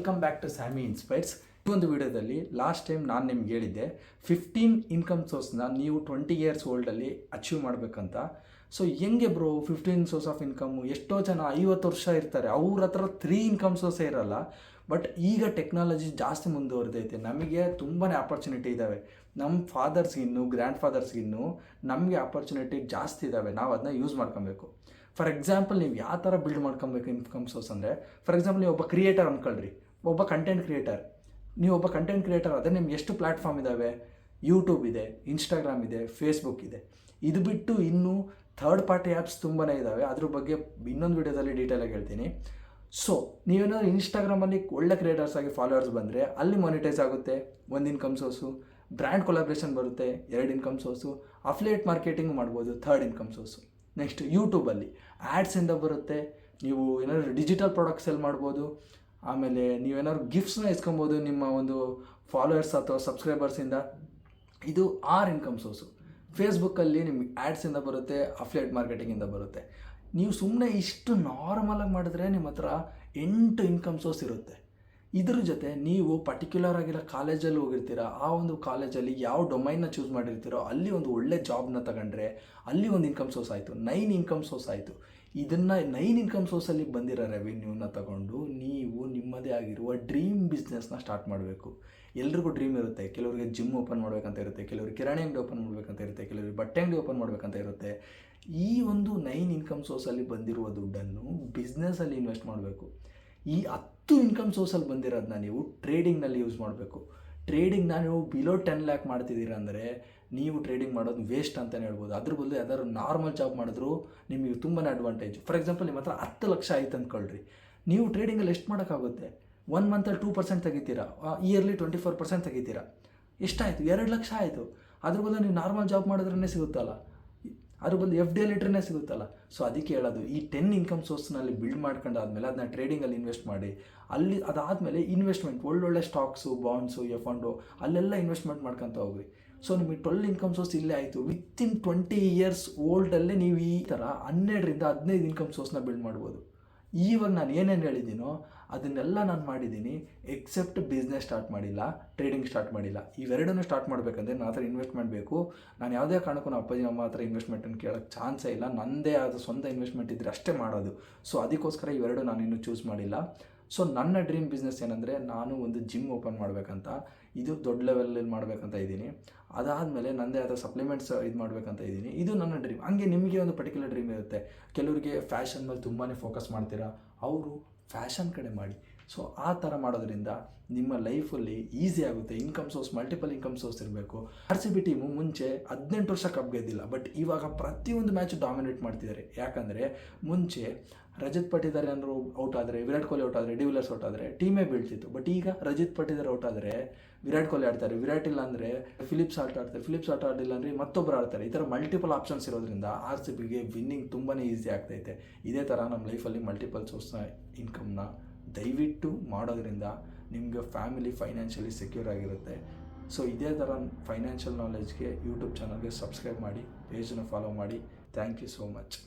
Welcome back to Sammy Inspires. ಈ ಒಂದು ವಿಡಿಯೋದಲ್ಲಿ ಲಾಸ್ಟ್ ಟೈಮ್ ನಾನು ನಿಮ್ಗೆ ಹೇಳಿದ್ದೆ 15 ಇನ್ಕಮ್ ಸೋರ್ಸ್ನ ನೀವು 20 ಇಯರ್ಸ್ ಓಲ್ಡಲ್ಲಿ ಅಚೀವ್ ಮಾಡಬೇಕಂತ. ಸೊ ಹೆಂಗೆ ಬ್ರೋ 15 ಸೋರ್ಸ್ ಆಫ್ ಇನ್ಕಮ್ಮು? ಎಷ್ಟೋ ಜನ 50 ವರ್ಷ ಇರ್ತಾರೆ, ಅವ್ರ ಹತ್ರ 3 ಇನ್ಕಮ್ ಸೋರ್ಸೇ ಇರಲ್ಲ. ಬಟ್ ಈಗ ಟೆಕ್ನಾಲಜಿ ಜಾಸ್ತಿ ಮುಂದುವರೆದೈತೆ, ನಮಗೆ ತುಂಬಾ ಆಪರ್ಚುನಿಟಿ ಇದ್ದಾವೆ. ನಮ್ಮ ಫಾದರ್ಸ್ಗಿನ್ನು ಗ್ರ್ಯಾಂಡ್ ಫಾದರ್ಸ್ಗಿನ್ನು ನಮಗೆ ಆಪರ್ಚುನಿಟಿ ಜಾಸ್ತಿ ಇದ್ದಾವೆ, ನಾವು ಅದನ್ನ ಯೂಸ್ ಮಾಡ್ಕೊಬೇಕು. ಫಾರ್ ಎಕ್ಸಾಂಪಲ್, ನೀವು ಯಾವ ಥರ ಬಿಲ್ಡ್ ಮಾಡ್ಕೊಬೇಕು ಇನ್ಕಮ್ ಸೋರ್ಸ್ ಅಂದರೆ, ಫಾರ್ ಎಕ್ಸಾಂಪಲ್ ನೀವು ಒಬ್ಬ ಕ್ರಿಯೇಟರ್ ಅಂದ್ಕೊಳ್ರಿ, ಒಬ್ಬ ಕಂಟೆಂಟ್ ಕ್ರಿಯೇಟರ್. ನೀವು ಒಬ್ಬ ಕಂಟೆಂಟ್ ಕ್ರಿಯೇಟರ್ ಆದರೆ ನಿಮ್ಗೆ ಎಷ್ಟು ಪ್ಲ್ಯಾಟ್ಫಾರ್ಮ್ ಇದ್ದಾವೆ? ಯೂಟ್ಯೂಬ್ ಇದೆ, ಇನ್ಸ್ಟಾಗ್ರಾಮ್ ಇದೆ, ಫೇಸ್ಬುಕ್ ಇದೆ. ಇದು ಬಿಟ್ಟು ಇನ್ನೂ ಥರ್ಡ್ ಪಾರ್ಟಿ ಆ್ಯಪ್ಸ್ ತುಂಬಾ ಇದ್ದಾವೆ. ಅದ್ರ ಬಗ್ಗೆ ಇನ್ನೊಂದು ವೀಡಿಯೋದಲ್ಲಿ ಡೀಟೇಲಾಗಿ ಹೇಳ್ತೀನಿ. ಸೊ ನೀವೇನಾದ್ರು ಇನ್ಸ್ಟಾಗ್ರಾಮಲ್ಲಿ ಒಳ್ಳೆ ಕ್ರಿಯೇಟರ್ಸ್ ಆಗಿ ಫಾಲೋವರ್ಸ್ ಬಂದರೆ ಅಲ್ಲಿ ಮಾನಿಟೈಸ್ ಆಗುತ್ತೆ, ಒಂದು ಇನ್ಕಮ್ ಸೋರ್ಸು. ಬ್ರ್ಯಾಂಡ್ ಕೊಲಾಬ್ರೇಷನ್ ಬರುತ್ತೆ, 2 ಇನ್ಕಮ್ ಸೋರ್ಸು. ಅಫಿಲಿಯೇಟ್ ಮಾರ್ಕೆಟಿಂಗ್ ಮಾಡ್ಬೋದು, 3rd ಇನ್ಕಮ್ ಸೋರ್ಸು. ನೆಕ್ಸ್ಟ್ ಯೂಟ್ಯೂಬಲ್ಲಿ ಆ್ಯಡ್ಸಿಂದ ಬರುತ್ತೆ, ನೀವು ಏನಾದ್ರು ಡಿಜಿಟಲ್ ಪ್ರಾಡಕ್ಟ್ ಸೆಲ್ ಮಾಡ್ಬೋದು. ಆಮೇಲೆ ನೀವೇನಾದ್ರು ಗಿಫ್ಟ್ಸ್ನ ಇಸ್ಕೊಬೋದು ನಿಮ್ಮ ಒಂದು ಫಾಲೋವರ್ಸ್ ಅಥವಾ ಸಬ್ಸ್ಕ್ರೈಬರ್ಸಿಂದ. ಇದು 6 ಇನ್ಕಮ್ ಸೋರ್ಸು. ಫೇಸ್ಬುಕ್ಕಲ್ಲಿ ನಿಮ್ಗೆ ಆ್ಯಡ್ಸಿಂದ ಬರುತ್ತೆ, ಅಫಿಲಿಯೇಟ್ ಮಾರ್ಕೆಟಿಂಗಿಂದ ಬರುತ್ತೆ. ನೀವು ಸುಮ್ಮನೆ ಇಷ್ಟು ನಾರ್ಮಲಾಗಿ ಮಾಡಿದ್ರೆ ನಿಮ್ಮ ಹತ್ರ 8 ಇನ್ಕಮ್ ಸೋರ್ಸ್ ಇರುತ್ತೆ. ಇದ್ರ ಜೊತೆ ನೀವು ಪರ್ಟಿಕ್ಯುಲರ್ ಆಗಿರೋ ಕಾಲೇಜಲ್ಲಿ ಹೋಗಿರ್ತೀರ, ಆ ಒಂದು ಕಾಲೇಜಲ್ಲಿ ಯಾವ ಡೊಮೈನ್ನ ಚೂಸ್ ಮಾಡಿರ್ತೀರೋ ಅಲ್ಲಿ ಒಂದು ಒಳ್ಳೆ ಜಾಬ್ನ ತಗೊಂಡ್ರೆ ಅಲ್ಲಿ ಒಂದು ಇನ್ಕಮ್ ಸೋರ್ಸ್ ಆಯಿತು, 9 ಇನ್ಕಮ್ ಸೋರ್ಸ್ ಆಯಿತು. ಇದನ್ನು 9 ಇನ್ಕಮ್ ಸೋರ್ಸಲ್ಲಿ ಬಂದಿರೋ ರೆವಿನ್ಯೂನ ತಗೊಂಡು ನೀವು ನಿಮ್ಮದೇ ಆಗಿರುವ ಡ್ರೀಮ್ ಬಿಸ್ನೆಸ್ನ ಸ್ಟಾರ್ಟ್ ಮಾಡಬೇಕು. ಎಲ್ರಿಗೂ ಡ್ರೀಮ್ ಇರುತ್ತೆ. ಕೆಲವರಿಗೆ ಜಿಮ್ ಓಪನ್ ಮಾಡಬೇಕಂತ ಇರುತ್ತೆ, ಕೆಲವರಿಗೆ ಕಿರಾಣಿ ಅಂಗಡಿ ಓಪನ್ ಮಾಡಬೇಕಂತ ಇರುತ್ತೆ, ಕೆಲವರಿಗೆ ಬಟ್ಟೆ ಅಂಗಡಿ ಓಪನ್ ಮಾಡಬೇಕಂತ ಇರುತ್ತೆ. ಈ ಒಂದು 9 ಇನ್ಕಮ್ ಸೋರ್ಸಲ್ಲಿ ಬಂದಿರುವ ದುಡ್ಡನ್ನು ಬಿಸ್ನೆಸ್ಸಲ್ಲಿ ಇನ್ವೆಸ್ಟ್ ಮಾಡಬೇಕು. ಈ 10 ಇನ್ಕಮ್ ಸೋರ್ಸಲ್ಲಿ ಬಂದಿರೋದನ್ನ ನೀವು ಟ್ರೇಡಿಂಗ್ನಲ್ಲಿ ಯೂಸ್ ಮಾಡಬೇಕು. ಟ್ರೇಡಿಂಗ್ನ ನೀವು ಬಿಲೋ 10 ಲ್ಯಾಕ್ ಮಾಡ್ತಿದ್ದೀರ ಅಂದರೆ ನೀವು ಟ್ರೇಡಿಂಗ್ ಮಾಡೋದು ವೇಸ್ಟ್ ಅಂತಲೇ ಹೇಳ್ಬೋದು. ಅದ್ರ ಬದಲು ಯಾವ್ದಾದ್ರು ನಾರ್ಮಲ್ ಜಾಬ್ ಮಾಡಿದ್ರು ನಿಮಗೆ ತುಂಬಾ ಅಡ್ವಾಂಟೇಜ್. ಫಾರ್ ಎಕ್ಸಾಂಪಲ್, ನಿಮ್ಮ ಹತ್ರ 10 ಲಕ್ಷ ಆಯ್ತು ಅಂದ್ಕೊಳ್ರಿ, ನೀವು ಟ್ರೇಡಿಂಗಲ್ಲಿ ಎಷ್ಟು ಮಾಡೋಕ್ಕಾಗುತ್ತೆ? 1 ಮಂತಲ್ಲಿ 2% ತೆಗಿತೀರಾ, ಇಯರ್ಲಿ 24% ತೆಗಿತೀರಾ. ಎಷ್ಟಾಯಿತು? 2 ಲಕ್ಷ ಆಯಿತು. ಅದ್ರ ಬದಲು ನೀವು ನಾರ್ಮಲ್ ಜಾಬ್ ಮಾಡಿದ್ರೇ ಸಿಗುತ್ತಲ್ಲ, ಅದ್ರ ಬದಲು FD ಲಿಟ್ರನ್ನೇ ಸಿಗುತ್ತಲ್ಲ. ಸೊ ಅದಕ್ಕೆ ಹೇಳೋದು, ಈ 10 ಇನ್ಕಮ್ ಸೋರ್ಸ್ನಲ್ಲಿ ಬಿಲ್ಡ್ ಮಾಡ್ಕೊಂಡಾದ್ಮೇಲೆ ಅದನ್ನ ಟ್ರೇಡಿಂಗಲ್ಲಿ ಇನ್ವೆಸ್ಟ್ ಮಾಡಿ. ಅದಾದಮೇಲೆ ಇನ್ವೆಸ್ಟ್ಮೆಂಟ್ ಒಳ್ಳೊಳ್ಳೆ ಸ್ಟಾಕ್ಸು, ಬಾಂಡ್ಸು, F&O ಅಲ್ಲೆಲ್ಲ ಇನ್ವೆಸ್ಟ್ಮೆಂಟ್ ಮಾಡ್ಕೊತ ಹೋಗ್ರಿ. ಸೊ ನಿಮಗೆ 12 ಇನ್ಕಮ್ ಸೋರ್ಸ್ ಇಲ್ಲೇ ಆಯಿತು. ವಿತಿನ್ 20 ಇಯರ್ಸ್ ಓಲ್ಡಲ್ಲೇ ನೀವು ಈ ಥರ 12ರಿಂದ 15 ಇನ್ಕಮ್ ಸೋರ್ಸ್ನ ಬಿಲ್ಡ್ ಮಾಡ್ಬೋದು. ಇವಾಗ ನಾನು ಏನೇನು ಹೇಳಿದ್ದೀನೋ ಅದನ್ನೆಲ್ಲ ನಾನು ಮಾಡಿದ್ದೀನಿ, ಎಕ್ಸೆಪ್ಟ್ ಬಿಸ್ನೆಸ್ ಸ್ಟಾರ್ಟ್ ಮಾಡಿಲ್ಲ, ಟ್ರೇಡಿಂಗ್ ಸ್ಟಾರ್ಟ್ ಮಾಡಿಲ್ಲ. ಇವೆರಡನ್ನೂ ಸ್ಟಾರ್ಟ್ ಮಾಡಬೇಕಂದ್ರೆ ನನ್ನ ಹತ್ರ ಇನ್ವೆಸ್ಟ್ಮೆಂಟ್ ಬೇಕು. ನಾನು ಯಾವುದೇ ಕಾರಣಕ್ಕೂ ನಮ್ಮ ಅಪ್ಪಾಜಿ ಅಮ್ಮ ಹತ್ರ ಇನ್ವೆಸ್ಟ್ಮೆಂಟನ್ನು ಕೇಳೋಕ್ಕೆ ಚಾನ್ಸೇ ಇಲ್ಲ. ನನ್ನದೇ ಆದ ಸ್ವಂತ ಇನ್ವೆಸ್ಟ್ಮೆಂಟ್ ಇದ್ದರೆ ಅಷ್ಟೇ ಮಾಡೋದು. ಸೊ ಅದಕ್ಕೋಸ್ಕರ ಇವೆರಡು ನಾನು ಇನ್ನೂ ಚೂಸ್ ಮಾಡಿಲ್ಲ. ಸೊ ನನ್ನ ಡ್ರೀಮ್ ಬಿಸ್ನೆಸ್ ಏನಂದರೆ, ನಾನು ಒಂದು ಜಿಮ್ ಓಪನ್ ಮಾಡಬೇಕಂತ, ಇದು ದೊಡ್ಡ ಲೆವೆಲಲ್ಲಿ ಮಾಡಬೇಕಂತ ಇದ್ದೀನಿ. ಅದಾದಮೇಲೆ ನನ್ನದೇ ಆದ ಸಪ್ಲಿಮೆಂಟ್ಸ್ ಇದು ಮಾಡಬೇಕಂತ ಇದ್ದೀನಿ. ಇದು ನನ್ನ ಡ್ರೀಮ್. ಹಂಗೆ ನಿಮಗೆ ಒಂದು ಪರ್ಟಿಕ್ಯುಲರ್ ಡ್ರೀಮ್ ಇರುತ್ತೆ. ಕೆಲವರಿಗೆ ಫ್ಯಾಷನ್ ಮೇಲೆ ತುಂಬಾ ಫೋಕಸ್ ಮಾಡ್ತೀರಾ, ಅವರು ಫ್ಯಾಷನ್ ಕಡೆ ಮಾಡಿ. ಸೊ ಆ ಥರ ಮಾಡೋದ್ರಿಂದ ನಿಮ್ಮ ಲೈಫಲ್ಲಿ ಈಸಿ ಆಗುತ್ತೆ. Income source, multiple income source ಇರಬೇಕು. RCB ಟೀಮು ಮುಂಚೆ 18 ವರ್ಷ ಕಪ್ ಗೆದ್ದಿಲ್ಲ, ಬಟ್ ಇವಾಗ ಪ್ರತಿಯೊಂದು ಮ್ಯಾಚು ಡಾಮಿನೇಟ್ ಮಾಡ್ತಿದ್ದಾರೆ. ಯಾಕಂದರೆ ಮುಂಚೆ ರಜತ್ ಪಟಿದಾರ್ ಏನಾದ್ರು ಔಟ್ ಆದರೆ, ವಿರಾಟ್ ಕೊಹ್ಲಿ ಔಟ್ ಆದರೆ, ಡಿವಿಲಿಯರ್ಸ್ ಔಟ್ ಆದರೆ ಟೀಮೇ ಬೀಳ್ತಿತ್ತು. ಬಟ್ ಈಗ ರಜತ್ ಪಟಿದಾರ್ ಔಟ್ ಆದರೆ ವಿರಾಟ್ ಕೊಹ್ಲಿ ಆಡ್ತಾರೆ, ವಿರಾಟ್ ಇಲ್ಲ ಅಂದರೆ ಫಿಲಿಪ್ಸ್ ಆಡ್ತಾರೆ, ಫಿಲಿಪ್ಸ್ ಆಡಿಲ್ಲ ಅಂದರೆ ಮತ್ತೊಬ್ಬರು ಆಡ್ತಾರೆ. ಈ ಥರ ಮಲ್ಟಿಪಲ್ ಆಪ್ಷನ್ಸ್ ಇರೋದ್ರಿಂದ RCBಗೆ ವಿನ್ನಿಂಗ್ ತುಂಬಾ ಈಸಿ ಆಗ್ತೈತೆ. ಇದೇ ಥರ ನಮ್ಮ ಲೈಫಲ್ಲಿ ಮಲ್ಟಿಪಲ್ ಸೋರ್ಸ್ನ ಇನ್ಕಮ್ನ ದಯವಿಟ್ಟು ಮಾಡೋದ್ರಿಂದ ನಿಮಗೆ ಫ್ಯಾಮಿಲಿ ಫೈನಾನ್ಷಿಯಲಿ ಸೆಕ್ಯೂರ್ ಆಗಿರುತ್ತೆ. ಸೊ ಇದೇ ಥರ ಫೈನಾನ್ಷಿಯಲ್ ನಾಲೆಜ್ಗೆ ಯೂಟ್ಯೂಬ್ ಚಾನಲ್ಗೆ ಸಬ್ಸ್ಕ್ರೈಬ್ ಮಾಡಿ, ಪೇಜನ್ನ ಫಾಲೋ ಮಾಡಿ. Thank you so much.